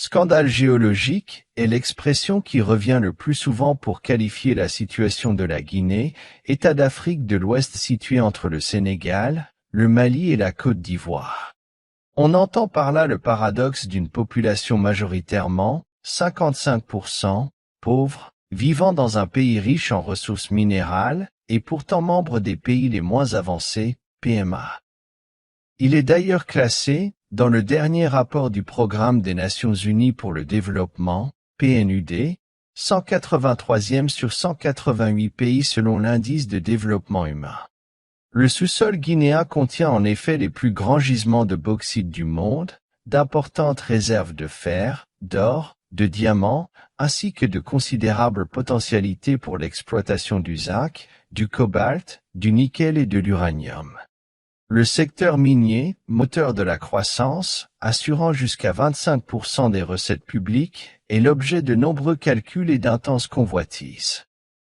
Scandale géologique est l'expression qui revient le plus souvent pour qualifier la situation de la Guinée, État d'Afrique de l'Ouest situé entre le Sénégal, le Mali et la Côte d'Ivoire. On entend par là le paradoxe d'une population majoritairement, 55%, pauvre, vivant dans un pays riche en ressources minérales, et pourtant membre des pays les moins avancés, PMA. Il est d'ailleurs classé, dans le dernier rapport du Programme des Nations Unies pour le Développement, PNUD, 183e sur 188 pays selon l'indice de développement humain. Le sous-sol guinéen contient en effet les plus grands gisements de bauxite du monde, d'importantes réserves de fer, d'or, de diamants, ainsi que de considérables potentialités pour l'exploitation du zinc, du cobalt, du nickel et de l'uranium. Le secteur minier, moteur de la croissance, assurant jusqu'à 25% des recettes publiques, est l'objet de nombreux calculs et d'intenses convoitises.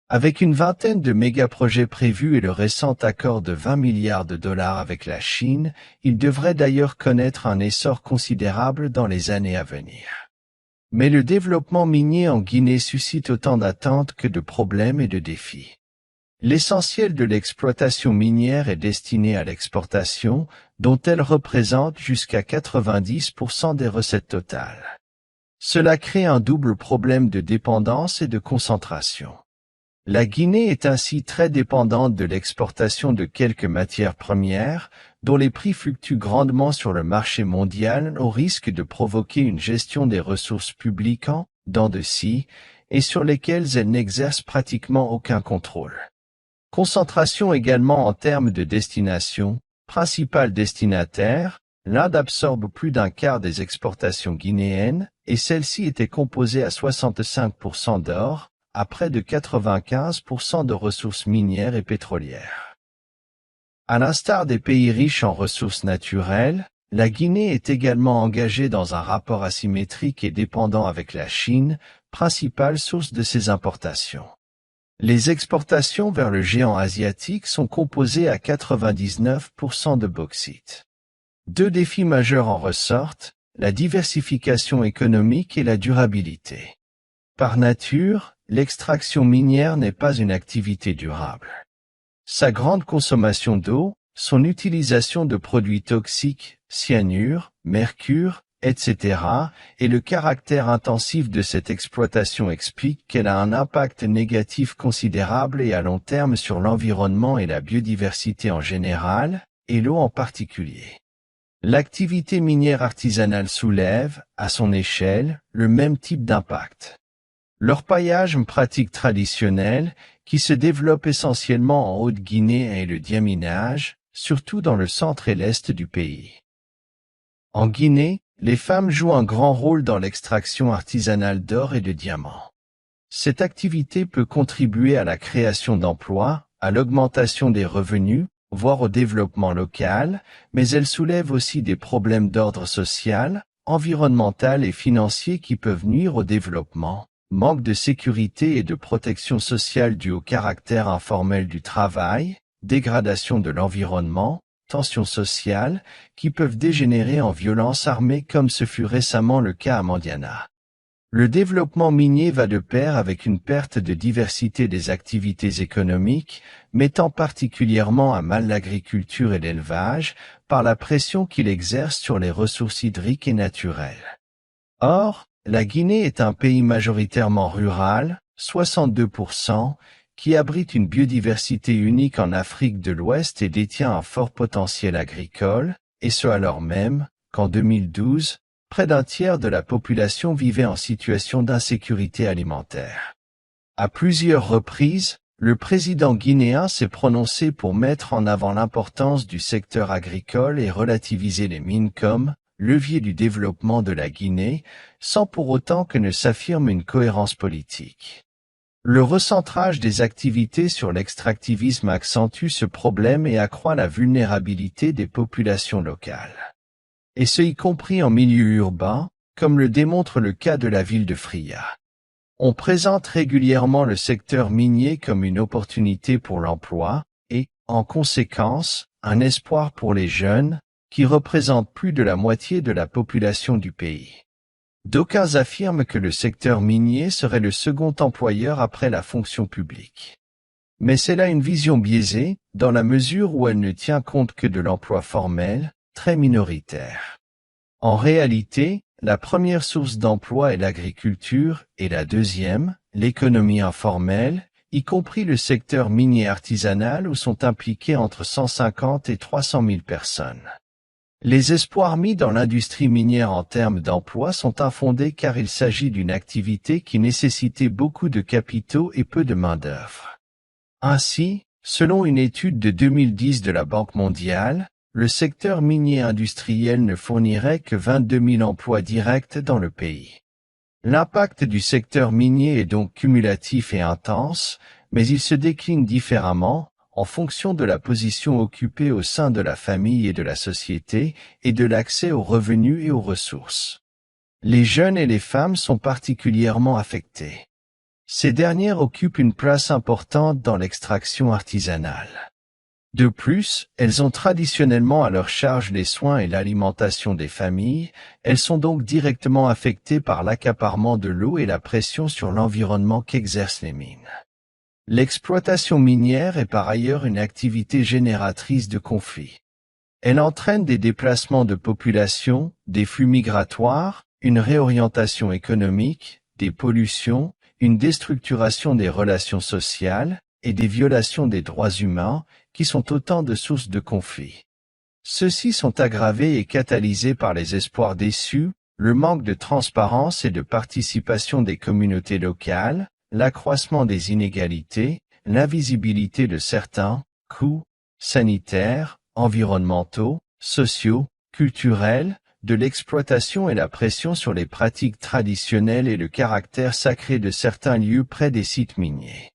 Avec une vingtaine de mégaprojets prévus et le récent accord de 20 milliards de dollars avec la Chine, il devrait d'ailleurs connaître un essor considérable dans les années à venir. Mais le développement minier en Guinée suscite autant d'attentes que de problèmes et de défis. L'essentiel de l'exploitation minière est destiné à l'exportation, dont elle représente jusqu'à 90% des recettes totales. Cela crée un double problème de dépendance et de concentration. La Guinée est ainsi très dépendante de l'exportation de quelques matières premières, dont les prix fluctuent grandement sur le marché mondial au risque de provoquer une gestion des ressources publiques en dents de scie, et sur lesquelles elle n'exerce pratiquement aucun contrôle. Concentration également en termes de destination, principal destinataire, l'Inde absorbe plus d'un quart des exportations guinéennes, et celle-ci était composée à 65% d'or, à près de 95% de ressources minières et pétrolières. À l'instar des pays riches en ressources naturelles, la Guinée est également engagée dans un rapport asymétrique et dépendant avec la Chine, principale source de ses importations. Les exportations vers le géant asiatique sont composées à 99% de bauxite. Deux défis majeurs en ressortent, la diversification économique et la durabilité. Par nature, l'extraction minière n'est pas une activité durable. Sa grande consommation d'eau, son utilisation de produits toxiques, cyanure, mercure, etc., et le caractère intensif de cette exploitation explique qu'elle a un impact négatif considérable et à long terme sur l'environnement et la biodiversité en général, et l'eau en particulier. L'activité minière artisanale soulève, à son échelle, le même type d'impact. L'orpaillage, une pratique traditionnelle, qui se développe essentiellement en Haute-Guinée et le diaminage, surtout dans le centre et l'est du pays. En Guinée, les femmes jouent un grand rôle dans l'extraction artisanale d'or et de diamants. Cette activité peut contribuer à la création d'emplois, à l'augmentation des revenus, voire au développement local, mais elle soulève aussi des problèmes d'ordre social, environnemental et financier qui peuvent nuire au développement, manque de sécurité et de protection sociale dû au caractère informel du travail, dégradation de l'environnement, tensions sociales, qui peuvent dégénérer en violences armées comme ce fut récemment le cas à Mandiana. Le développement minier va de pair avec une perte de diversité des activités économiques, mettant particulièrement à mal l'agriculture et l'élevage, par la pression qu'il exerce sur les ressources hydriques et naturelles. Or, la Guinée est un pays majoritairement rural, 62%, qui abrite une biodiversité unique en Afrique de l'Ouest et détient un fort potentiel agricole, et ce alors même qu'en 2012, près d'un tiers de la population vivait en situation d'insécurité alimentaire. À plusieurs reprises, le président guinéen s'est prononcé pour mettre en avant l'importance du secteur agricole et relativiser les mines comme levier du développement de la Guinée, sans pour autant que ne s'affirme une cohérence politique. Le recentrage des activités sur l'extractivisme accentue ce problème et accroît la vulnérabilité des populations locales. Et ce y compris en milieu urbain, comme le démontre le cas de la ville de Fria. On présente régulièrement le secteur minier comme une opportunité pour l'emploi et, en conséquence, un espoir pour les jeunes, qui représentent plus de la moitié de la population du pays. D'aucuns affirment que le secteur minier serait le second employeur après la fonction publique. Mais c'est là une vision biaisée, dans la mesure où elle ne tient compte que de l'emploi formel, très minoritaire. En réalité, la première source d'emploi est l'agriculture et la deuxième, l'économie informelle, y compris le secteur minier artisanal où sont impliquées entre 150 et 300 000 personnes. Les espoirs mis dans l'industrie minière en termes d'emploi sont infondés car il s'agit d'une activité qui nécessitait beaucoup de capitaux et peu de main-d'œuvre. Ainsi, selon une étude de 2010 de la Banque mondiale, le secteur minier industriel ne fournirait que 22 000 emplois directs dans le pays. L'impact du secteur minier est donc cumulatif et intense, mais il se décline différemment, en fonction de la position occupée au sein de la famille et de la société, et de l'accès aux revenus et aux ressources. Les jeunes et les femmes sont particulièrement affectés. Ces dernières occupent une place importante dans l'extraction artisanale. De plus, elles ont traditionnellement à leur charge les soins et l'alimentation des familles, elles sont donc directement affectées par l'accaparement de l'eau et la pression sur l'environnement qu'exercent les mines. L'exploitation minière est par ailleurs une activité génératrice de conflits. Elle entraîne des déplacements de population, des flux migratoires, une réorientation économique, des pollutions, une déstructuration des relations sociales et des violations des droits humains, qui sont autant de sources de conflits. Ceux-ci sont aggravés et catalysés par les espoirs déçus, le manque de transparence et de participation des communautés locales, l'accroissement des inégalités, l'invisibilité de certains coûts sanitaires, environnementaux, sociaux, culturels, de l'exploitation et la pression sur les pratiques traditionnelles et le caractère sacré de certains lieux près des sites miniers.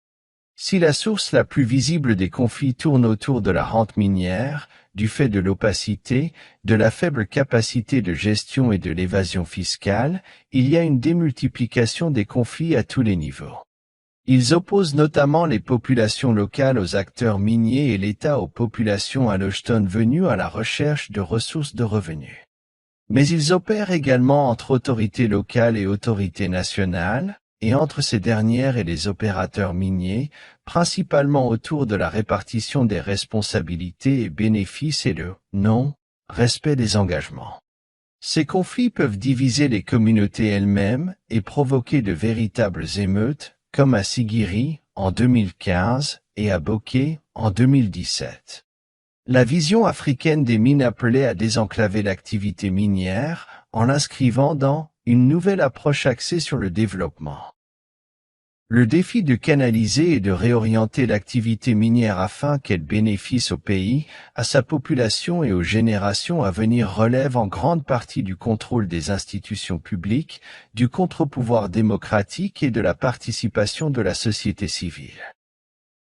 Si la source la plus visible des conflits tourne autour de la rente minière, du fait de l'opacité, de la faible capacité de gestion et de l'évasion fiscale, il y a une démultiplication des conflits à tous les niveaux. Ils opposent notamment les populations locales aux acteurs miniers et l'État aux populations allochtones venues à la recherche de ressources de revenus. Mais ils opèrent également entre autorités locales et autorités nationales, et entre ces dernières et les opérateurs miniers, principalement autour de la répartition des responsabilités et bénéfices et le non-respect des engagements. Ces conflits peuvent diviser les communautés elles-mêmes et provoquer de véritables émeutes, comme à Sigiri en 2015 et à Bokeh en 2017. La vision africaine des mines appelait à désenclaver l'activité minière en l'inscrivant dans une nouvelle approche axée sur le développement. Le défi de canaliser et de réorienter l'activité minière afin qu'elle bénéficie au pays, à sa population et aux générations à venir relève en grande partie du contrôle des institutions publiques, du contre-pouvoir démocratique et de la participation de la société civile.